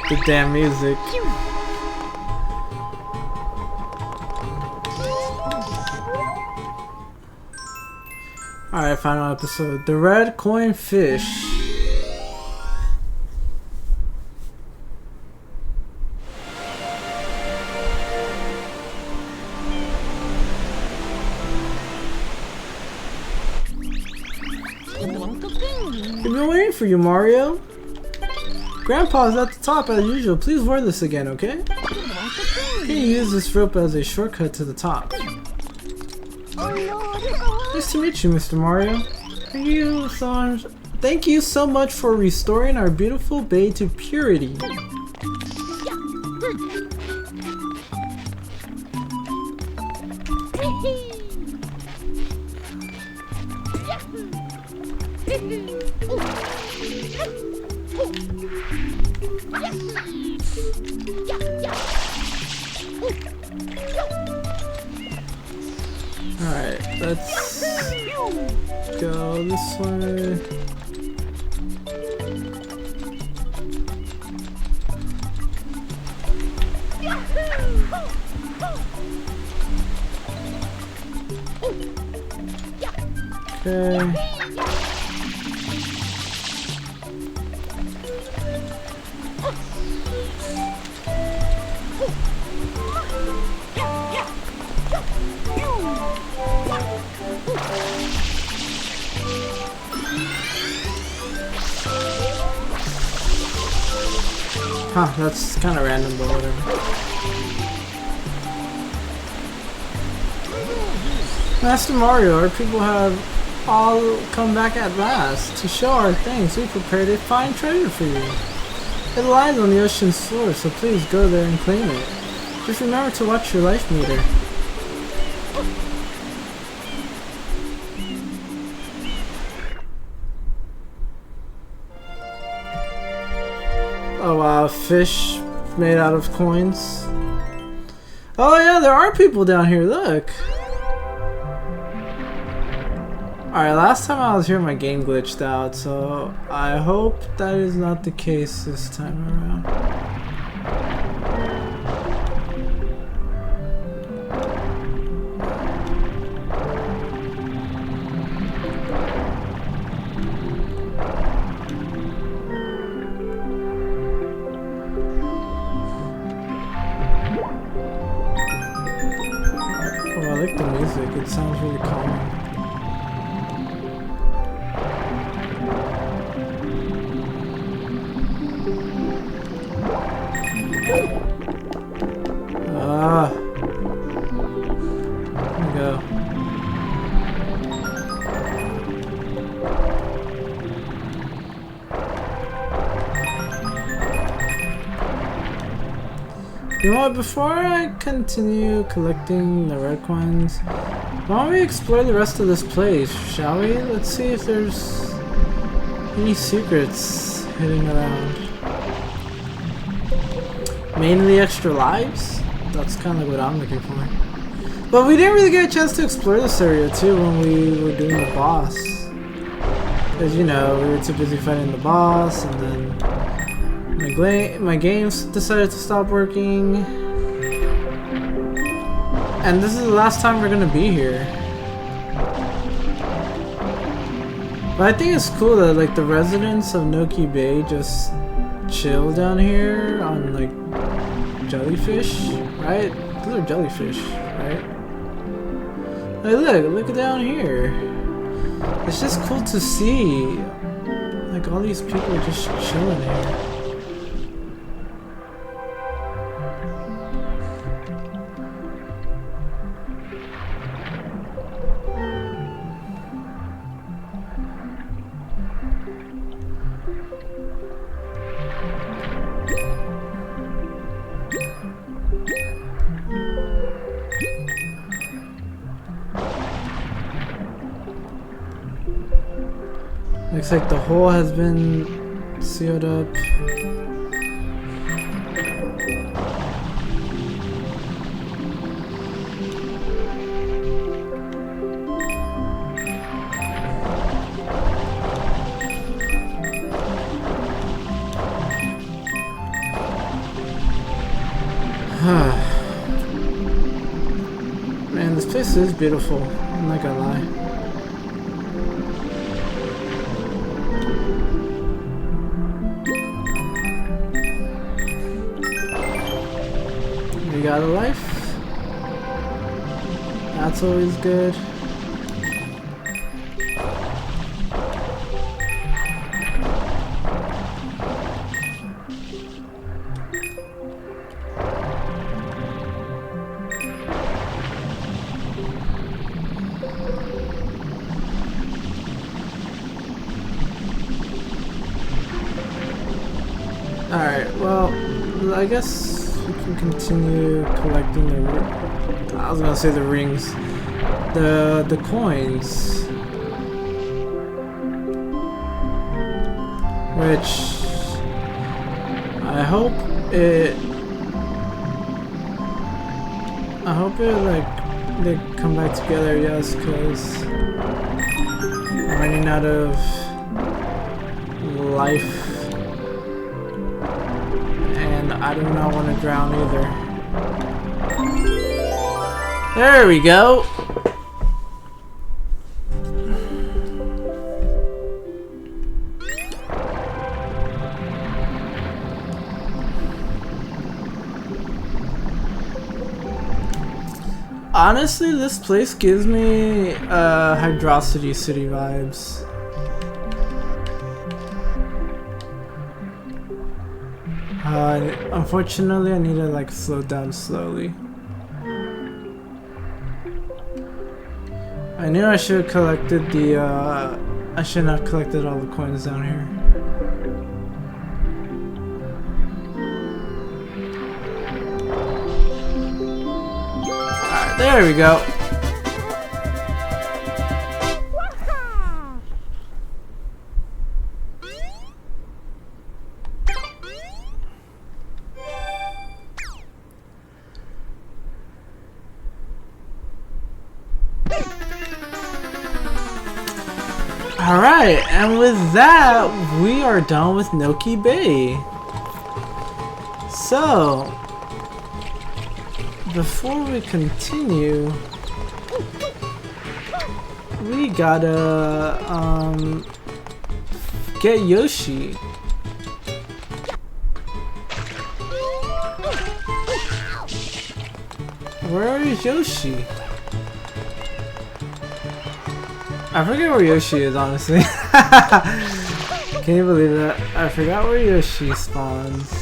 The damn music. Alright, final episode. The red coin fish. We've been waiting for you, Mario. Grandpa's at the top as usual. Please wear this again, okay? You can use this rope as a shortcut to the top. Nice to meet you, Mr. Mario. Thank you so much for restoring our beautiful bay to purity. Alright, let's go this way. Okay. Huh, that's kind of random, but whatever. Master Mario, our people have all come back at last. To show our thanks, we prepared a fine treasure for you. It lies on the ocean's floor, so please go there and claim it. Just remember to watch your life meter. Oh wow, fish made out of coins. Oh yeah, there are people down here, look! Alright, last time I was here my game glitched out, so I hope that is not the case this time around. It sounds really calming. Here we go. You know what, before I continue collecting the red coins, why don't we explore the rest of this place, shall we? Let's see if there's any secrets hidden around. Mainly extra lives? That's kind of what I'm looking for. But we didn't really get a chance to explore this area too when we were doing the boss. Because, you know, we were too busy fighting the boss, and then my games decided to stop working. And this is the last time we're gonna be here. But I think it's cool that like the residents of Noki Bay just chill down here on like jellyfish, right? Those are jellyfish, right? Like look down here. It's just cool to see like all these people just chilling here. Looks like the hole has been sealed up. Man, this place is beautiful. I'm not gonna lie. We got a life. That's always good. Alright, well, I guess we can continue collecting the... I was gonna say the rings. The coins. Which... I hope it, like, they come back together, yes, because I'm running out of life. I do not want to drown either. There we go! Honestly, this place gives me Hydrocity City vibes. Unfortunately, I need to like slow down slowly. I knew I should have collected the, I shouldn't have collected all the coins down here. Alright, there we go. Alright, and with that, we are done with Noki Bay. So, before we continue, we gotta, get Yoshi. Where is Yoshi? I forget where Yoshi is, honestly. Can you believe that? I forgot where Yoshi spawns.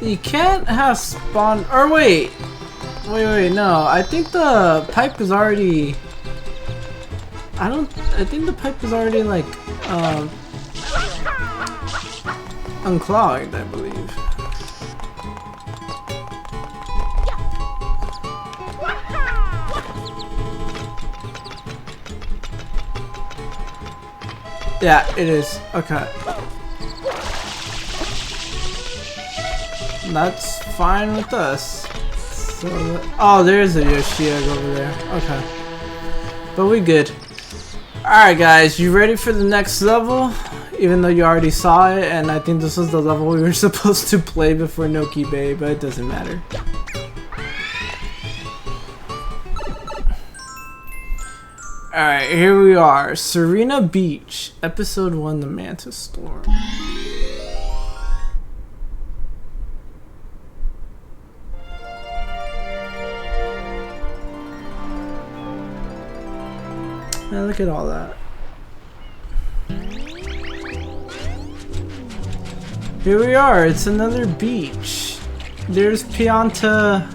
You can't have spawn. Or wait, no. I think the pipe is already. I think the pipe is already like unclogged, I believe. Yeah, it is. Okay. That's fine with us. So, oh, there's a Yoshi egg over there. Okay. But we good. Alright guys, you ready for the next level? Even though you already saw it, and I think this was the level we were supposed to play before Noki Bay, but it doesn't matter. Alright, here we are. Serena Beach, Episode 1, The Mantas Storm. Man, look at all that. Here we are, it's another beach. There's Pianta,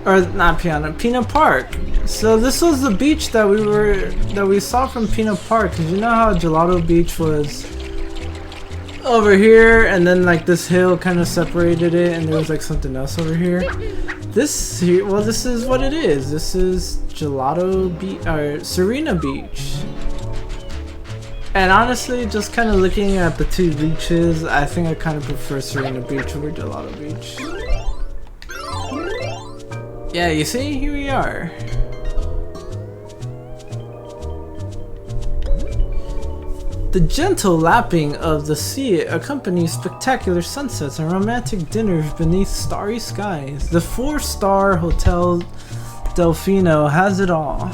or not Pianta, Pina Park. So this was the beach that we saw from Pina Park, because you know how Gelato Beach was over here, and then like this hill kind of separated it, and there was like something else over here. This here, well, this is what it is. This is Gelato Beach, or Serena Beach. And honestly, just kind of looking at the two beaches, I think I kind of prefer Serena Beach over Gelato Beach. Yeah, you see, here we are. The gentle lapping of the sea accompanies spectacular sunsets and romantic dinners beneath starry skies. The 4-star Hotel Delfino has it all.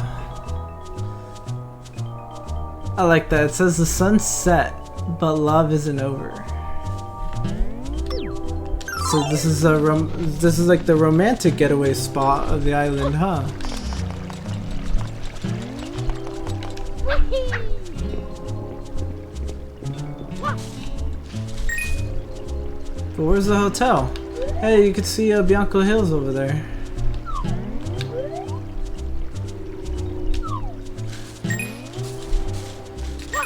I like that. It says the sun's set, but love isn't over. So this is like the romantic getaway spot of the island, huh? But where's the hotel? Hey, you can see Bianco Hills over there.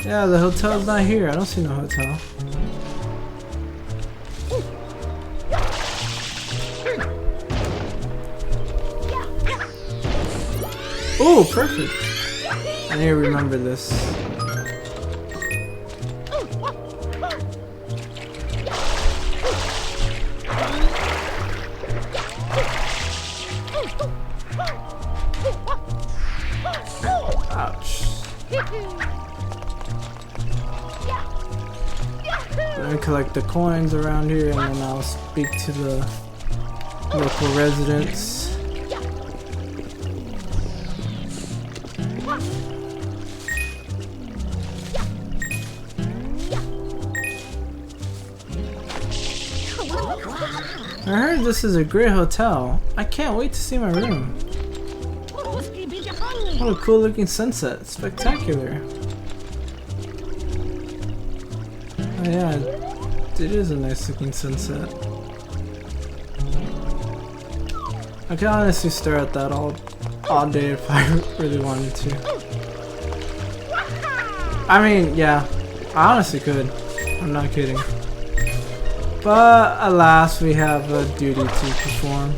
Yeah, the hotel's not here. I don't see no hotel. Oh, perfect. I need to remember this. Ouch. Let me collect the coins around here and then I'll speak to the local residents. I heard this is a great hotel. I can't wait to see my room. What a cool looking sunset. Spectacular. Oh yeah, it is a nice looking sunset. I could honestly stare at that all day if I really wanted to. I mean, yeah, I honestly could. I'm not kidding. But alas, we have a duty to perform.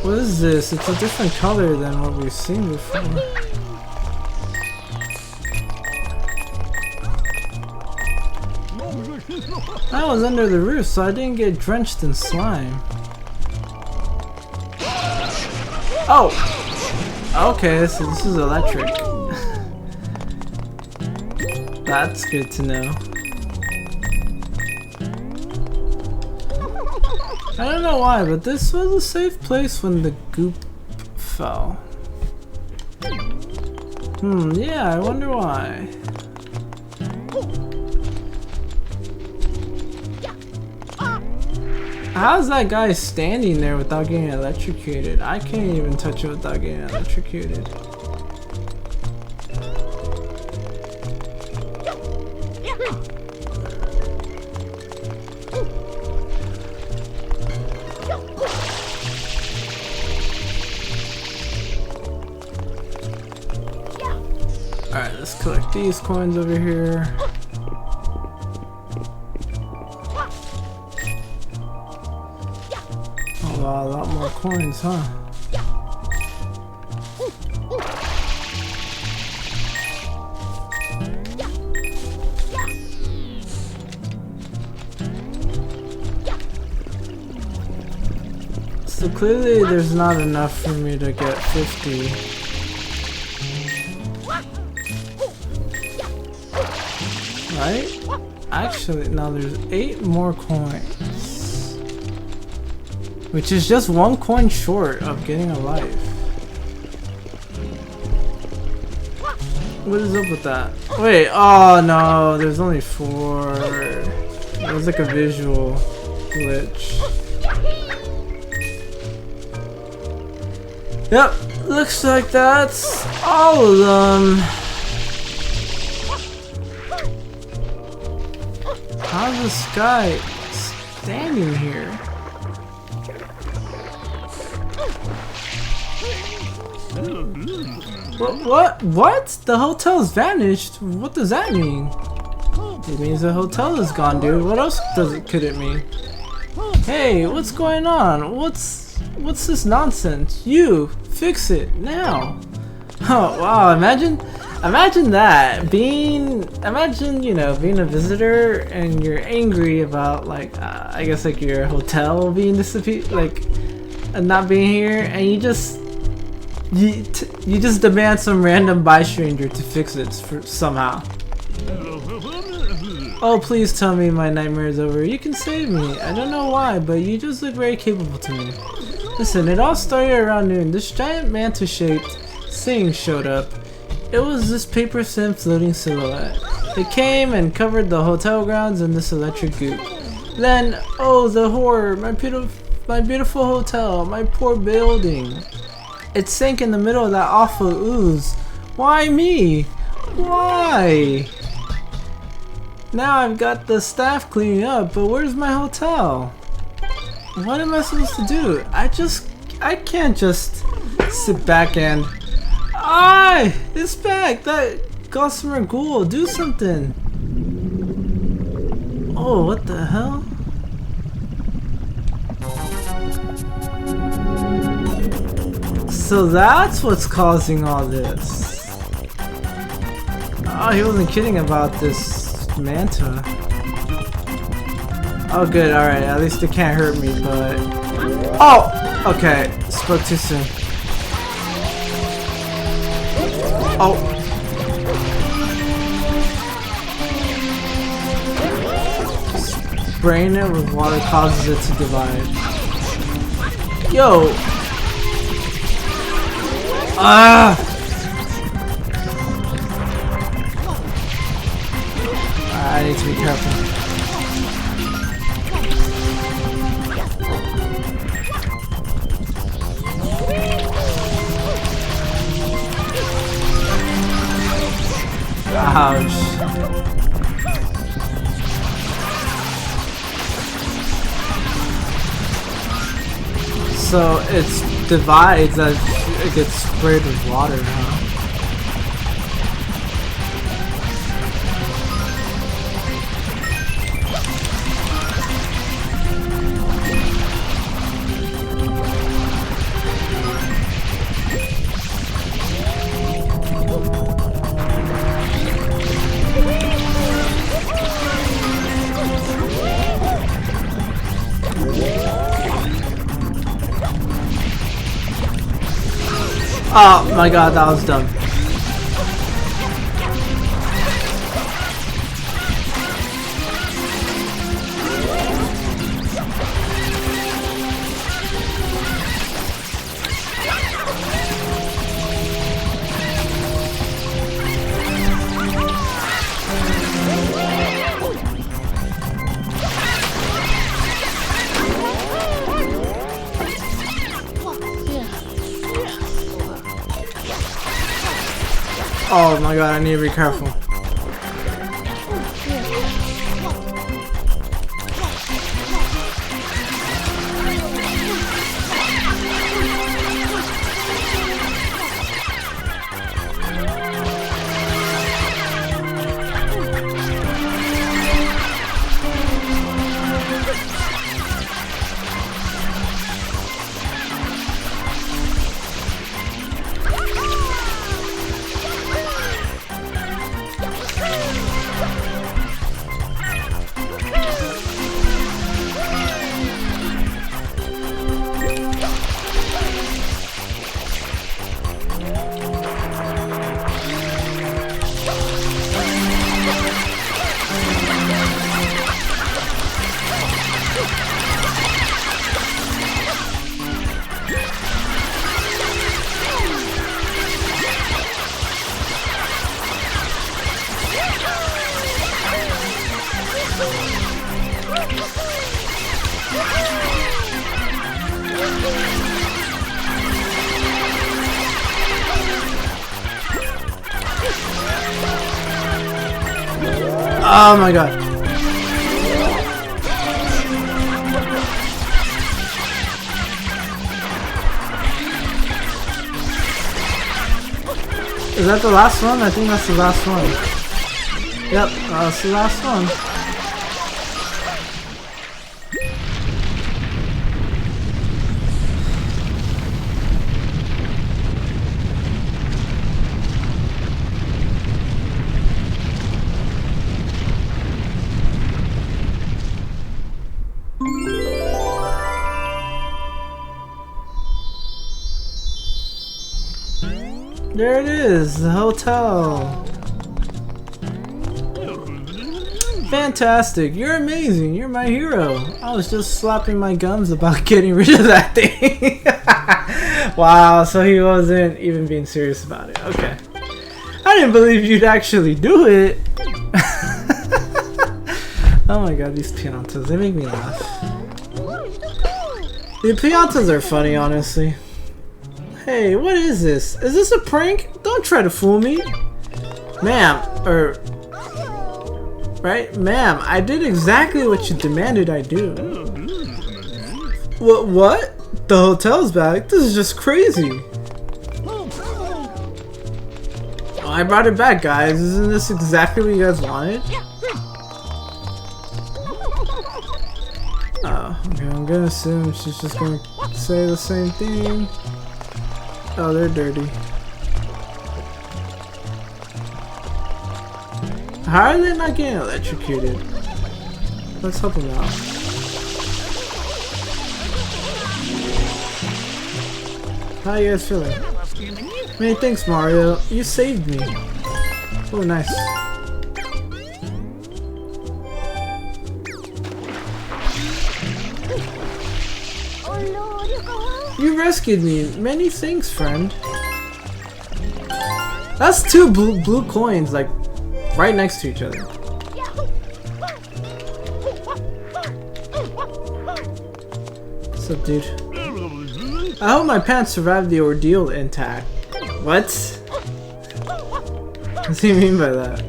What is this? It's a different color than what we've seen before. I was under the roof, so I didn't get drenched in slime. Oh! Okay, so this is electric. That's good to know. I don't know why, but this was a safe place when the goop fell. Yeah, I wonder why. How's that guy standing there without getting electrocuted? I can't even touch it without getting electrocuted. Alright, let's collect these coins over here. Oh wow, a lot more coins, huh? So clearly there's not enough for me to get 50. Right? Actually, no, there's 8 more coins. Which is just 1 coin short of getting a life. What is up with that? Wait, oh no, there's only 4. It was like a visual glitch. Yep, looks like that's all of them. How's this guy standing here? What? The hotel's vanished? What does that mean? It means the hotel is gone, dude. What else could it mean? Hey, what's going on? What's this nonsense? You, fix it, now. Oh, wow, imagine that. Imagine, you know, being a visitor and you're angry about, like, I guess, like, your hotel being disappeared, like, and not being here, and you just demand some random bystander to fix it somehow. Oh, please tell me my nightmare is over. You can save me. I don't know why, but you just look very capable to me. Listen, it all started around noon. This giant manta-shaped thing showed up. It was this paper-thin floating silhouette. It came and covered the hotel grounds in this electric goop. Then, oh, the horror! My beautiful hotel, my poor building. It sank in the middle of that awful ooze. Why me? Why? Now I've got the staff cleaning up, but where's my hotel? What am I supposed to do? I can't just sit back and... It's back! That gossamer ghoul, do something! Oh, what the hell? So that's what's causing all this. Oh, he wasn't kidding about this Manta. Oh good, alright, at least it can't hurt me, but... Oh! Okay, spoke too soon. Oh! Spraying it with water causes it to divide. Yo! I need to be careful. Ouch. So it's divides as it gets sprayed with water, huh? Oh my god, that was dumb. Oh my god, I need to be careful. Oh my god. Is that the last one? I think that's the last one. Yep, that's the last one. There it is, the hotel. Fantastic, you're amazing, you're my hero. I was just slapping my gums about getting rid of that thing. Wow, so he wasn't even being serious about it. Okay. I didn't believe you'd actually do it. Oh my god, these Piantas, they make me laugh. The Piantas are funny, honestly. Hey, what is this? Is this a prank? Don't try to fool me. Ma'am, right? Ma'am, I did exactly what you demanded I do. What? The hotel's back? This is just crazy. Oh, I brought it back, guys. Isn't this exactly what you guys wanted? Oh, okay, I'm gonna assume she's just gonna say the same thing. Oh, they're dirty. How are they not getting electrocuted? Let's help them out. How you guys feeling? Many thanks, Mario. You saved me. Oh, nice. You rescued me. Many thanks, friend. That's two blue coins, like, right next to each other. What's up, dude? I hope my pants survived the ordeal intact. What? What does he mean by that?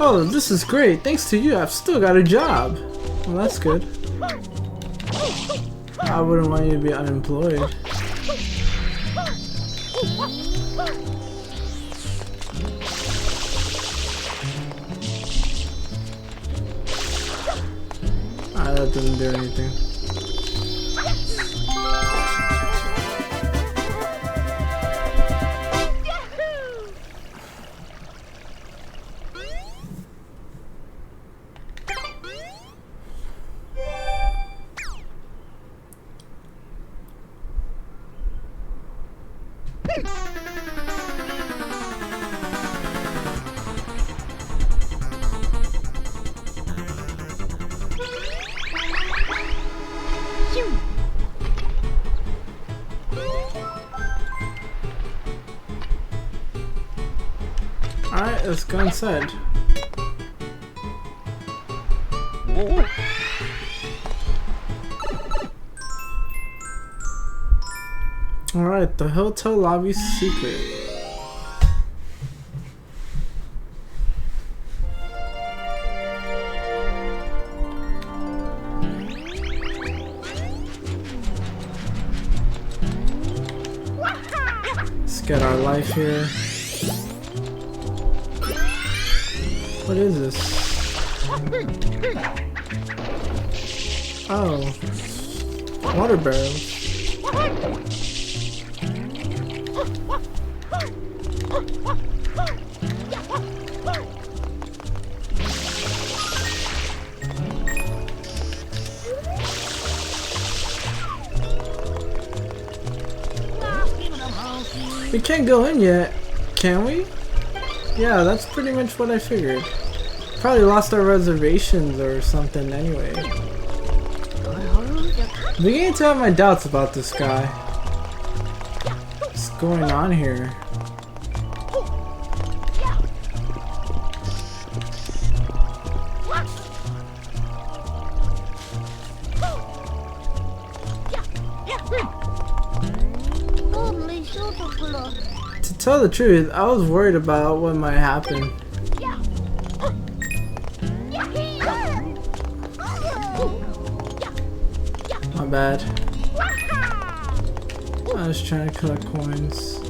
Oh, this is great. Thanks to you, I've still got a job. Well, that's good. I wouldn't want you to be unemployed. Alright, that doesn't do anything. Alright, let's go inside. Alright, the hotel lobby's secret. Let's get our life here. What is this? Oh, water barrels. We can't go in yet, can we? Yeah, that's pretty much what I figured. Probably lost our reservations or something anyway. I'm beginning to have my doubts about this guy. What's going on here? To tell the truth, I was worried about what might happen. My bad. I was trying to collect coins.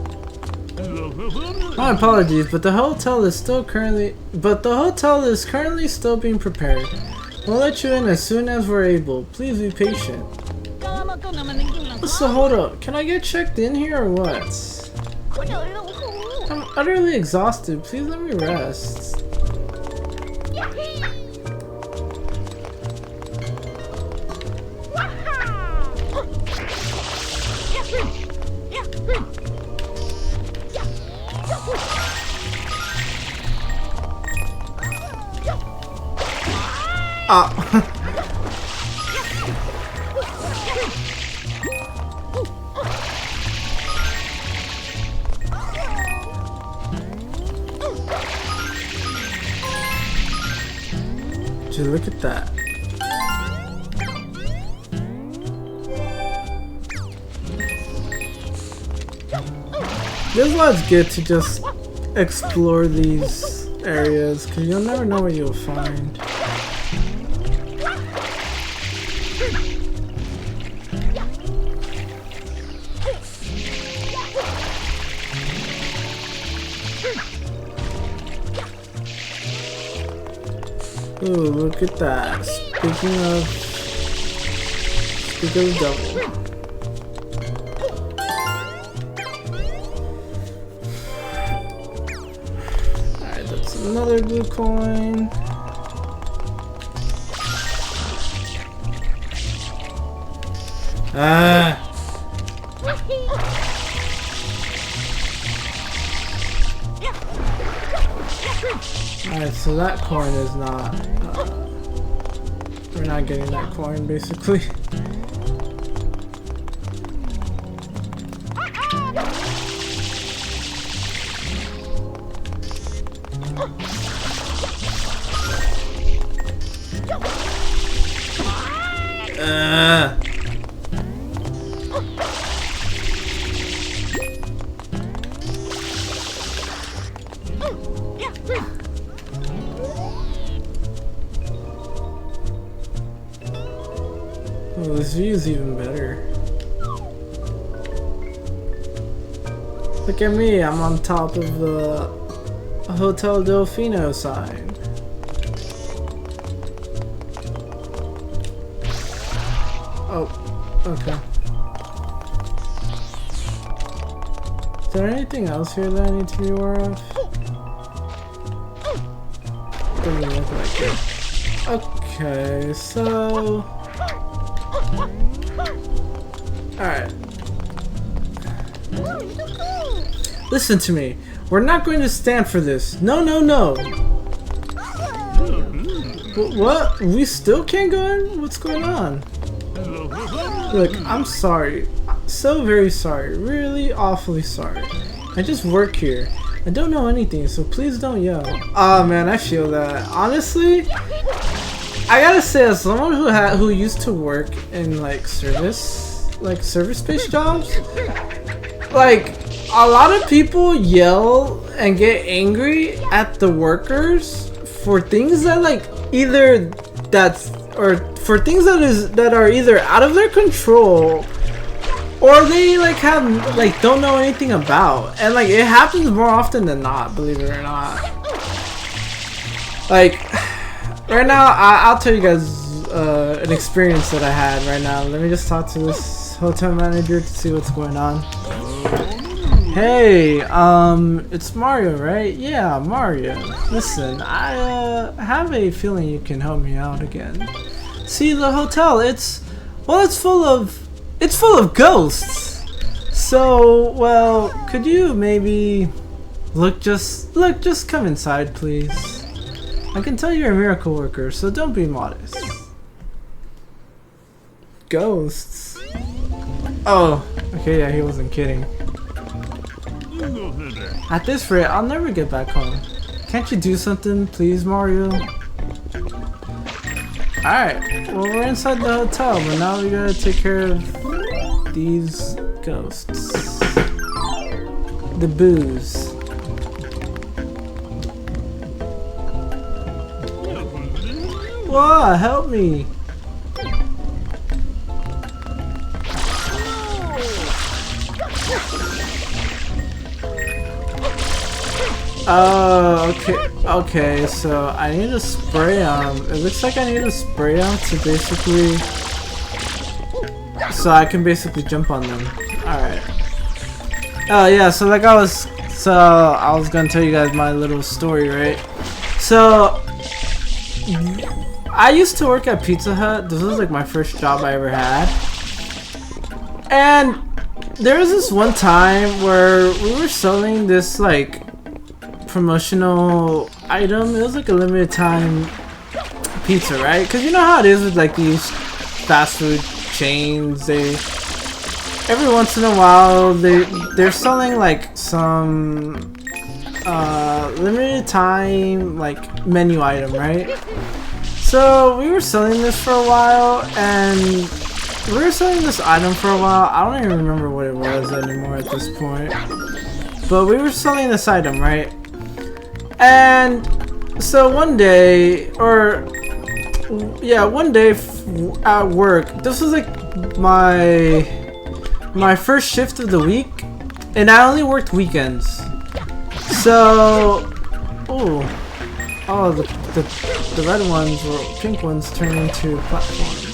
My apologies, but the hotel is currently still being prepared. We'll let you in as soon as we're able. Please be patient. So hold up, can I get checked in here or what? I'm utterly exhausted. Please let me rest. Ah. Dude, look at that. This is why it's good to just explore these areas, because you'll never know what you'll find. Ooh, look at that. Speaking of the devil. Alright, that's another blue coin. Ah! Alright, so that coin is not... we're not getting that coin, basically. Oh, this view is even better. Look at me, I'm on top of the Hotel Delfino sign. Oh, okay. Is there anything else here that I need to be aware of? Doesn't look like it. Okay, so... alright. Listen to me. We're not going to stand for this. No, no, no. What? We still can't go in? What's going on? Look, I'm sorry. So very sorry. Really awfully sorry. I just work here. I don't know anything, so please don't yell. Oh man, I feel that. Honestly, I gotta say, as someone who used to work in like service-based jobs, like a lot of people yell and get angry at the workers for things that for things that are either out of their control or they don't know anything about, and like it happens more often than not, believe it or not. Like right now, I'll tell you guys an experience that I had right now. Let me just talk to this hotel manager to see what's going on. Hey, it's Mario, right? Yeah, Mario. Listen, I have a feeling you can help me out again. See, the hotel, it's full of ghosts. So, well, could you maybe just come inside, please? I can tell you're a miracle worker, so don't be modest. Ghosts? Oh, okay, yeah, he wasn't kidding. At this rate, I'll never get back home. Can't you do something, please, Mario? Alright, well, we're inside the hotel, but now we gotta take care of these ghosts. The booze. Whoa, help me! Oh, okay, so I need to spray them. It looks like I need to spray them to basically... so I can basically jump on them. Alright. Oh yeah, so like I was gonna tell you guys my little story, right? So I used to work at Pizza Hut. This was like my first job I ever had. And there was this one time where we were selling this like promotional item. It was like a limited time pizza, right? Because you know how it is with like these fast food chains. They every once in a while they're selling like some limited time like menu item, right? So we were selling this for a while, and we were selling this item for a while. I don't even remember what it was anymore at this point, but we were selling this item, right? And so one day, or yeah, one day at work, this was like my first shift of the week, and I only worked weekends. So, oh, the red ones or pink ones turn into platforms.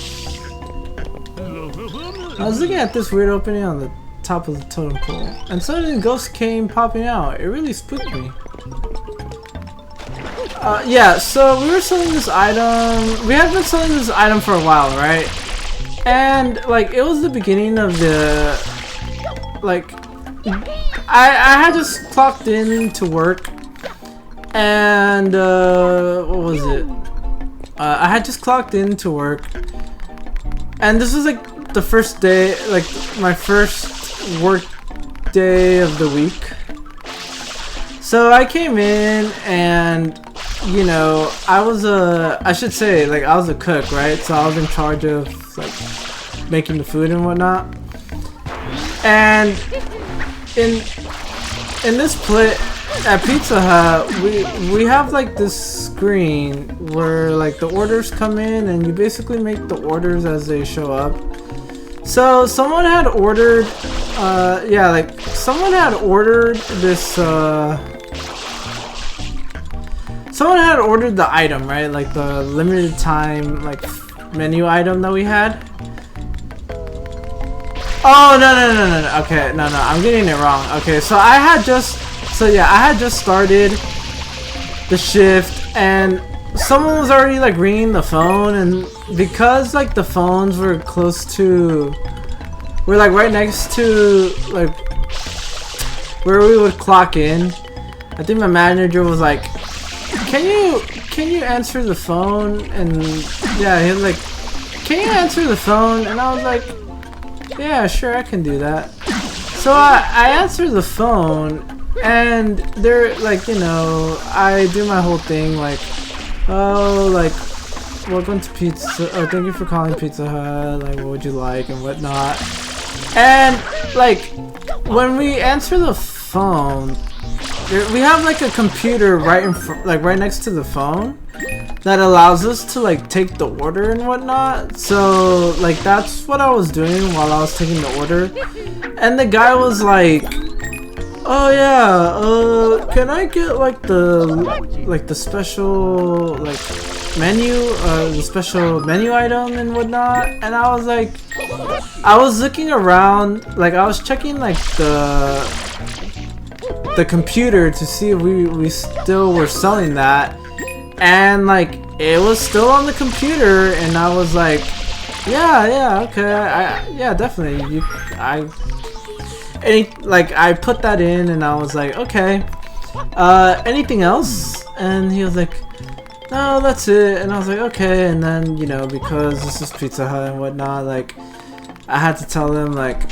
I was looking at this weird opening on the top of the totem pole, and suddenly ghosts came popping out. It really spooked me. Yeah, so we were selling this item. We had been selling this item for a while, right? And like it was the beginning of the like I had just clocked in to work, and what was it? I had just clocked in to work, and this was like the first day, like my first work day of the week. So I came in, and you know, I should say, like, I was a cook, right? So I was in charge of like making the food and whatnot. And in this play at Pizza Hut, we have like this screen where like the orders come in, and you basically make the orders as they show up. So someone had ordered, yeah, like someone had ordered this. Someone had ordered the item, right? Like the limited time like menu item that we had. Oh no. Okay, no, I'm getting it wrong. Okay, so I had just started the shift, and someone was already like ringing the phone, and because like the phones were close to, we're like right next to like where we would clock in. I think my manager was like, Can you answer the phone? And yeah, he was like, can you answer the phone? And I was like, yeah, sure, I can do that. So I answered the phone, and they're like, you know, I do my whole thing like, oh, like, welcome to Pizza, oh, thank you for calling Pizza Hut, like, what would you like and whatnot. And like when we answer the phone, we have like a computer right in like right next to the phone that allows us to like take the order and whatnot. So like that's what I was doing while I was taking the order. And the guy was like, oh yeah, can I get like the special like menu, the special menu item and whatnot? And I was like, I was looking around, like I was checking like the computer to see if we still were selling that, and like it was still on the computer, and I was like, yeah, okay, yeah, definitely, I put that in, and I was like, okay, anything else? And he was like, no, that's it. And I was like, okay. And then, you know, because this is Pizza Hut and whatnot, like I had to tell him like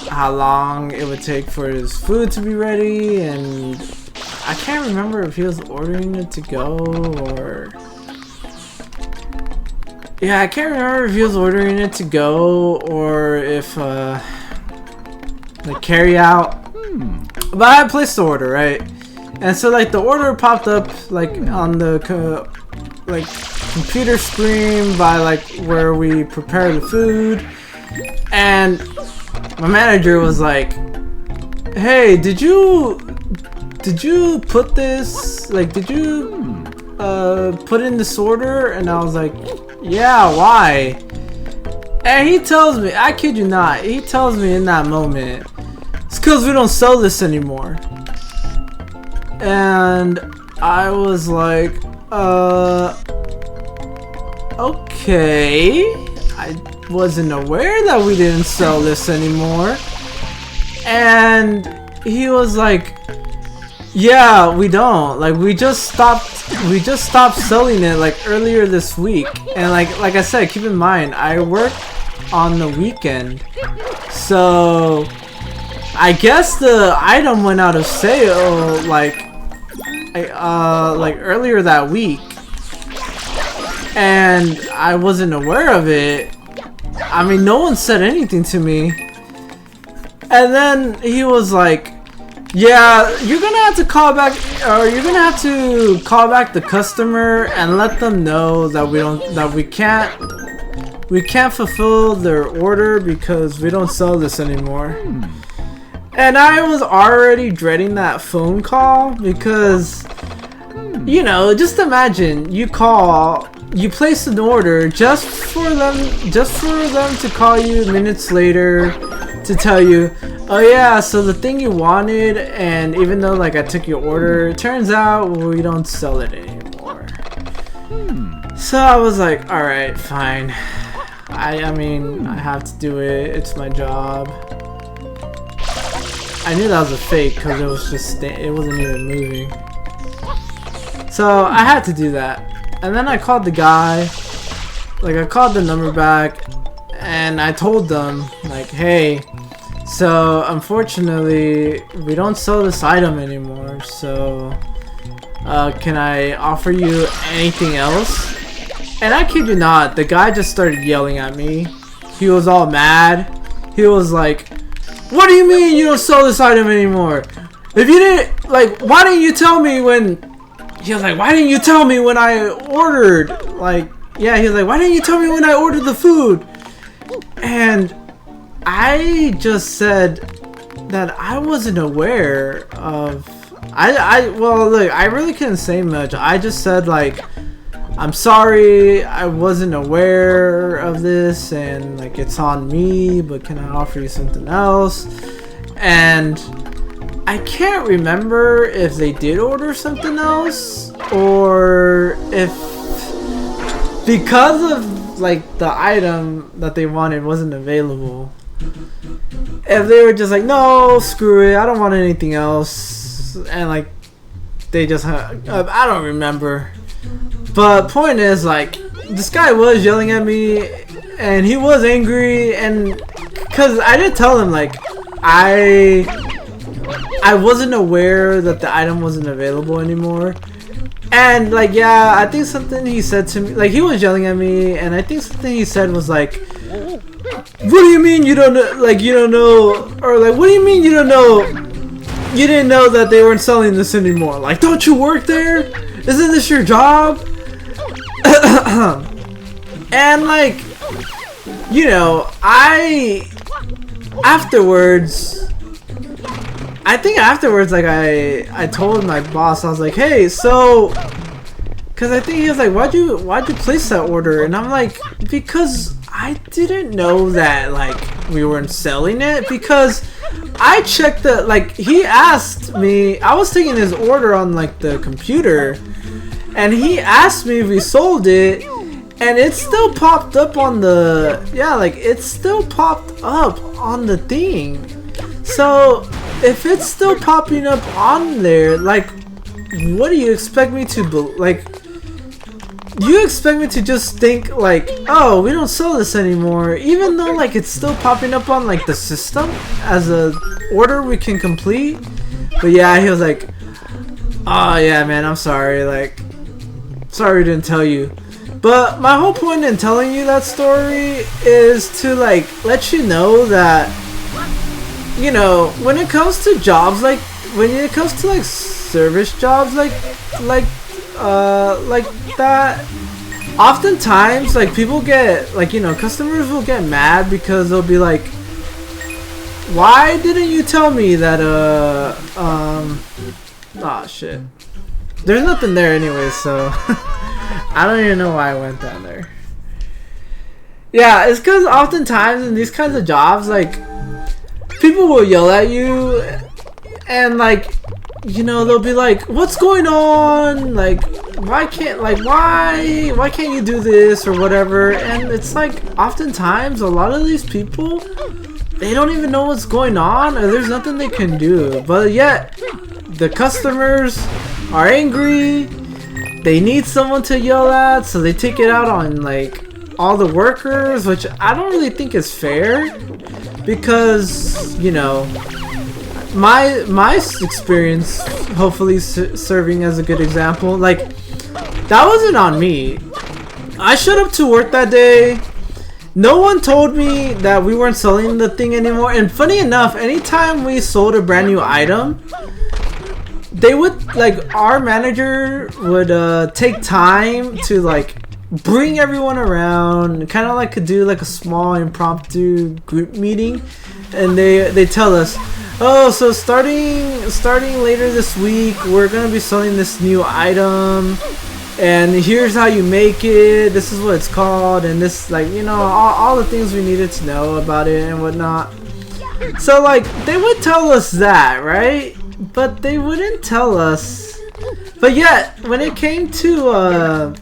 how long it would take for his food to be ready, and I can't remember if he was ordering it to go or yeah, I can't remember if he was ordering it to go or if like carry out. But I had placed the order, right? And so like the order popped up like on the computer screen by like where we prepare the food, and my manager was like, hey, did you put this, like, did you put in this order? And I was like, yeah, why? And he tells me, I kid you not, he tells me in that moment, it's because we don't sell this anymore. And I was like, okay. I wasn't aware that we didn't sell this anymore. And he was like, yeah, we don't. Like, we just stopped selling it like earlier this week. And like I said, keep in mind, I work on the weekend. So I guess the item went out of sale like earlier that week. And I wasn't aware of it. I mean, no one said anything to me. And then he was like, yeah, you're gonna have to call back, or you're gonna have to call back the customer and let them know that we can't fulfill their order because we don't sell this anymore. And I was already dreading that phone call because, you know, just imagine you call, you place an order just for them to call you minutes later to tell you, oh yeah, so the thing you wanted, and even though like I took your order, it turns out we don't sell it anymore. So I was like, all right, fine. I mean, I have to do it. It's my job. I knew that was a fake because it was just it wasn't even moving. So I had to do that. And then I called the guy. Like, I called the number back and I told them like, hey, so unfortunately we don't sell this item anymore, so can I offer you anything else? And I kid you not, the guy just started yelling at me. He was all mad. He was like, what do you mean you don't sell this item anymore? If you didn't, like, why didn't you tell me when, he was like, why didn't you tell me when I ordered, like, yeah, he was like, why didn't you tell me when I ordered the food? And I just said that I wasn't aware of, well, look, I really couldn't say much. I just said, like, I'm sorry, I wasn't aware of this, and like it's on me, but can I offer you something else? And I can't remember if they did order something else, or if because of like the item that they wanted wasn't available, if they were just like, no, screw it, I don't want anything else, and like they just I don't remember. But point is, like, this guy was yelling at me and he was angry, and because I did tell him like I wasn't aware that the item wasn't available anymore. And like, yeah, I think something he said to me, like, he was yelling at me, and I think something he said was like, what do you mean you don't know, like, you don't know, or like, what do you mean you don't know, you didn't know that they weren't selling this anymore? Like, don't you work there? Isn't this your job? And like, you know, I think afterwards, like, I told my boss, I was like, hey, so, because I think he was like, why'd you place that order? And I'm like, because I didn't know that, like, we weren't selling it, because I checked the, like, he asked me, I was taking his order on like the computer, and he asked me if we sold it, and it still popped up on the, yeah, like, it still popped up on the thing. So if it's still popping up on there, like, what do you expect me to like, you expect me to just think like, oh, we don't sell this anymore, even though like it's still popping up on like the system as a order we can complete? But yeah, he was like, oh yeah, man, I'm sorry, like, sorry we didn't tell you. But my whole point in telling you that story is to like let you know that, you know, when it comes to jobs, like when it comes to like service jobs like that, oftentimes like people get, like, you know, customers will get mad because they'll be like, why didn't you tell me that oh shit, there's nothing there anyway, so I don't even know why I went down there. Yeah, it's because oftentimes in these kinds of jobs, like, people will yell at you, and like, you know, they'll be like, "What's going on? Like, why can't you do this or whatever?" And it's like, oftentimes, a lot of these people, they don't even know what's going on, or there's nothing they can do. But yet, the customers are angry. They need someone to yell at, so they take it out on like all the workers, which I don't really think is fair, because, you know, my experience, hopefully serving as a good example, like, that wasn't on me. I showed up to work that day. No one told me that we weren't selling the thing anymore. And funny enough, anytime we sold a brand new item, they would, like, our manager would take time to like bring everyone around, kind of like could do like a small impromptu group meeting, and they tell us, oh, so starting later this week, we're gonna be selling this new item, and here's how you make it, this is what it's called, and this, like, you know, all the things we needed to know about it and whatnot. So like, they would tell us that, right? But they wouldn't tell us. But yet, when it came to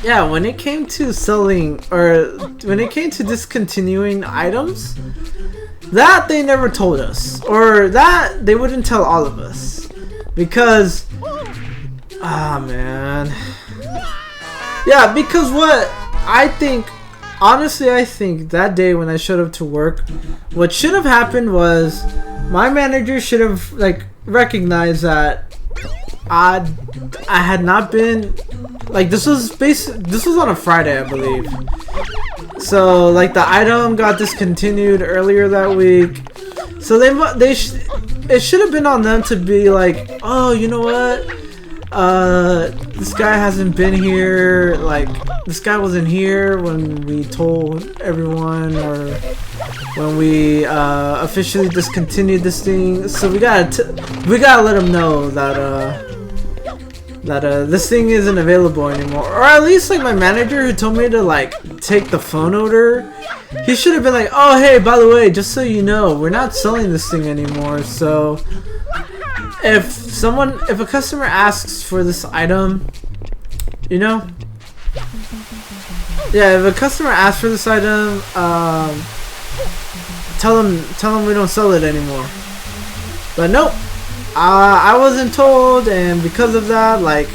when it came to selling, or when it came to discontinuing items, that they never told us, or that they wouldn't tell all of us, because, man, yeah, because what I think, honestly, I think that day when I showed up to work, what should have happened was my manager should have like recognized that I had not been, like, this was on a Friday, I believe. So like the item got discontinued earlier that week. So it should have been on them to be like, oh, you know what? This guy hasn't been here. Like, this guy wasn't here when we told everyone, or when we officially discontinued this thing. So we gotta let him know that this thing isn't available anymore. Or at least, like, my manager who told me to like take the phone order, he should have been like, oh, hey, by the way, just so you know, we're not selling this thing anymore. So if a customer asks for this item, you know, yeah, if a customer asks for this item, tell them we don't sell it anymore. But nope, I wasn't told, and because of that, like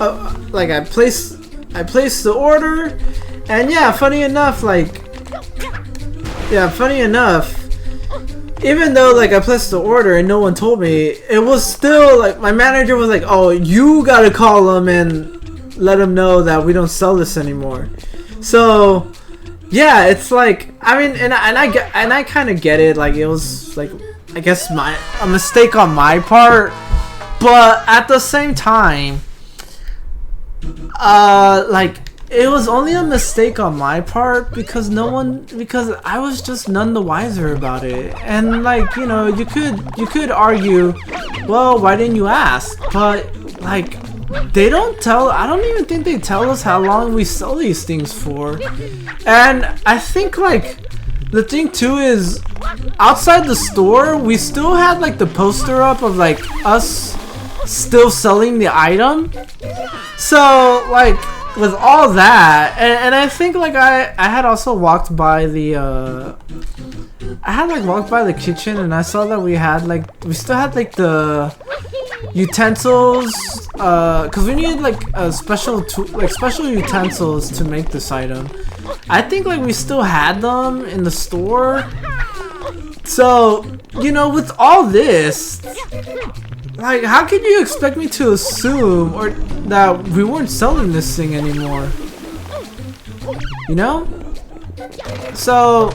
I placed the order, and funny enough, even though like I placed the order and no one told me, it was still like my manager was like, oh, you gotta call them and let them know that we don't sell this anymore. So yeah, it's like, I mean, and I kind of get it, like it was like, I guess a mistake on my part, but at the same time, like, it was only a mistake on my part because I was just none the wiser about it. And like, you know, you could argue, well, why didn't you ask? But like, I don't even think they tell us how long we sell these things for. And I think like the thing too is, outside the store, we still had like the poster up of like us still selling the item. So like, with all that, and I think like I had also walked by the kitchen, and I saw that we still had like the utensils, cause we needed like special utensils to make this item. I think like we still had them in the store. So, you know, with all this, like, how could you expect me to assume or that we weren't selling this thing anymore? You know? So,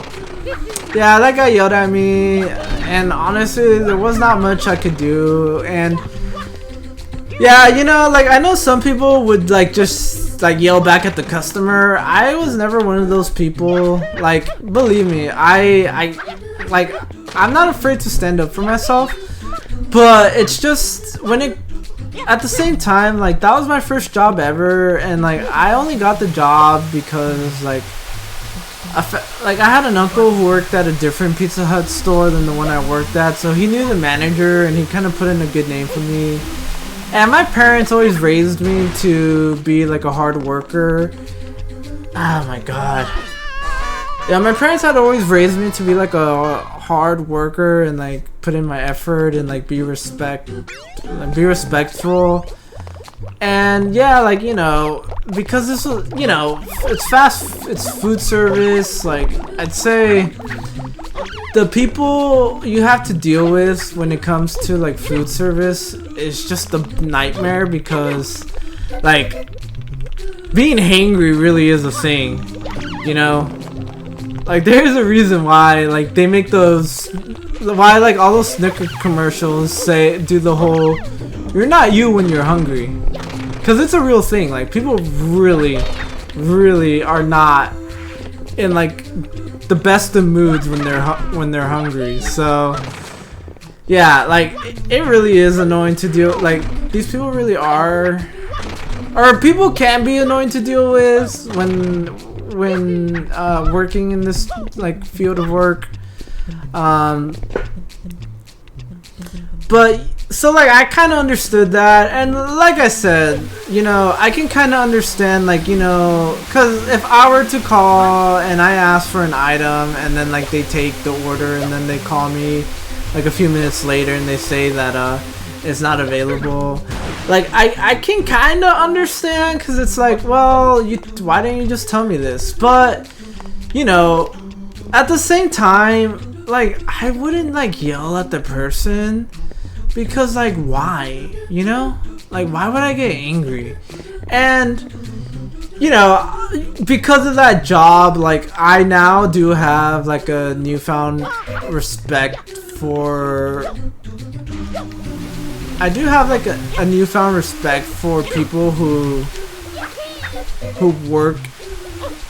yeah, that guy yelled at me, and honestly, there was not much I could do. And yeah, you know, like, I know some people would like just like yell back at the customer. I was never one of those people. Like, believe me, I'm not afraid to stand up for myself. But it's just, at the same time, like, that was my first job ever, and like, I only got the job because like like I had an uncle who worked at a different Pizza Hut store than the one I worked at, so he knew the manager and he kind of put in a good name for me. And my parents always raised me to be like a hard worker. Oh my god. Yeah, my parents had always raised me to be like a hard worker and like put in my effort and like be respectful. And yeah, like, you know, because this was, you know, it's food service. Like, I'd say the people you have to deal with when it comes to like food service is just a nightmare, because like being hangry really is a thing, you know. Like, there's a reason why like they make those, why like all those Snicker commercials do the whole "you're not you when you're hungry," because it's a real thing. Like, people really are not in like the best of moods when they're hungry. So yeah, like it really is annoying to deal. Like, these people really are, or people can be annoying to deal with when working in this like field of work. But so like I kind of understood that, and like I said, you know, I can kind of understand, like, you know, because if I were to call and I ask for an item and then like they take the order and then they call me like a few minutes later and they say that it's not available, like I can kind of understand, because it's like, well, why didn't you just tell me this? But you know, at the same time, like I wouldn't like yell at the person, because like why, you know, like why would I get angry? And you know, because of that job, like I now do have like a newfound respect for people who work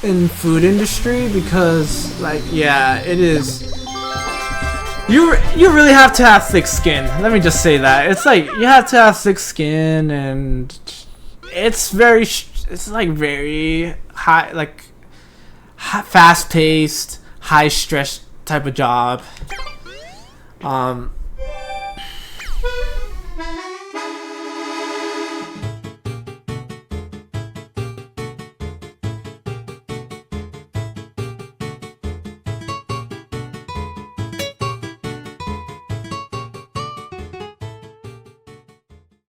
in food industry, because like, yeah, it is, you really have to have thick skin. Let me just say that. It's like you have to have thick skin, and it's like very high, like fast paced, high stress type of job.